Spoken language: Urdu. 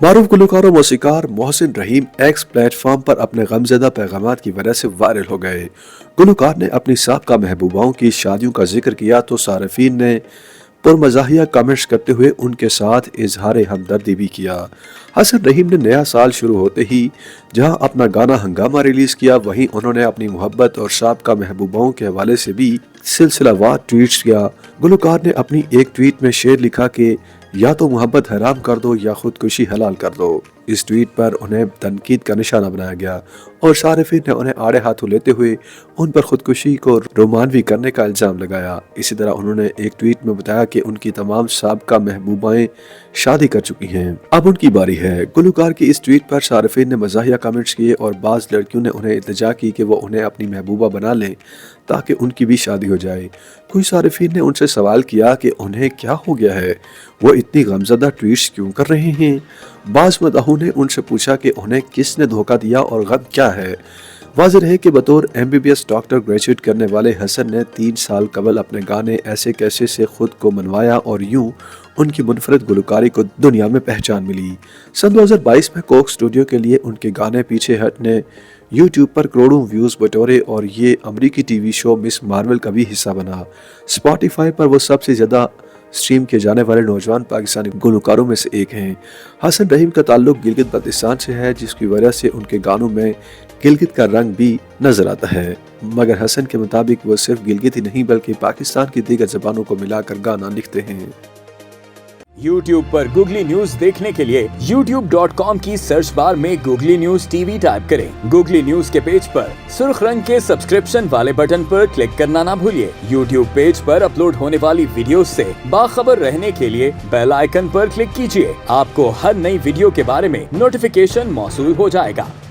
معروف گلوکار و موسیقار محسن رحیم ایکس پلیٹ فارم پر اپنے غمزدہ پیغامات کی وجہ سے وائرل ہو گئے۔ گلوکار نے اپنی سابقہ محبوباؤں کی شادیوں کا ذکر کیا تو صارفین نے پرمزاحیہ کامنٹس کرتے ہوئے ان کے ساتھ اظہار ہمدردی بھی کیا۔ حسن رحیم نے نیا سال شروع ہوتے ہی جہاں اپنا گانا ہنگامہ ریلیز کیا، وہیں انہوں نے اپنی محبت اور سابقہ محبوباؤں کے حوالے سے بھی سلسلہ وار ٹویٹس کیا۔ گلوکار نے اپنی ایک ٹویٹ میں شعر لکھا کہ یا تو محبت حرام کر دو یا خودکشی حلال کر دو۔ اس ٹویٹ پر انہیں تنقید کا نشانہ بنایا گیا اور صارفین نے انہیں آڑے ہاتھوں لیتے ہوئے ان پر خودکشی کو رومانوی کرنے کا الزام لگایا۔ اسی طرح انہوں نے ایک ٹویٹ میں بتایا کہ ان کی تمام سابقہ محبوبائیں شادی کر چکی ہیں، اب ان کی باری ہے۔ گلوکار کی اس ٹویٹ پر صارفین نے مزاحیہ کامنٹس کیے اور بعض لڑکیوں نے انہیں التجا کی کہ وہ انہیں اپنی محبوبہ بنا لیں تاکہ ان کی بھی شادی ہو جائے۔ کچھ صارفین نے ان سے سوال کیا کہ انہیں کیا ہو گیا ہے، وہ اتنی غمزدہ ٹویٹس کیوں کر رہے ہیں۔ بعض مداحوں نے ان سے پوچھا کہ انہیں کس نے دھوکہ دیا اور غم کیا ہے۔ واضح رہے کہ بطور MBBS ڈاکٹر گریجویٹ کرنے والے حسن نے 3 سال قبل اپنے گانے ایسے کیسے سے خود کو منوایا اور یوں ان کی منفرد گلوکاری کو دنیا میں پہچان ملی۔ سن 2022 میں کوک اسٹوڈیو کے لیے ان کے گانے پیچھے ہٹ نے YouTube پر کروڑوں ویوز بٹورے اور یہ امریکی ٹی وی شو مس مارول کا بھی حصہ بنا۔ Spotify پر وہ سب سے زیادہ اسٹریم کیے جانے والے نوجوان پاکستانی گلوکاروں میں سے ایک ہیں۔ حسن رحیم کا تعلق گلگت بلتستان سے ہے، جس کی وجہ سے ان کے گانوں میں گلگت کا رنگ بھی نظر آتا ہے، مگر حسن کے مطابق وہ صرف گلگت ہی نہیں بلکہ پاکستان کی دیگر زبانوں کو ملا کر گانا لکھتے ہیں۔ YouTube پر گوگلی نیوز دیکھنے کے لیے youtube.com کی سرچ بار میں googly news T V type کریں۔ گوگلی نیوز کے پیج پر سرخ رنگ کے سبسکرپشن والے بٹن پر کلک کرنا نہ بھولیے۔ YouTube پیج پر اپلوڈ ہونے والی ویڈیوز سے باخبر رہنے کے لیے بیل آئیکن پر کلک کیجیے۔ آپ کو ہر نئی ویڈیو کے بارے میں نوٹیفیکیشن موصول ہو جائے گا۔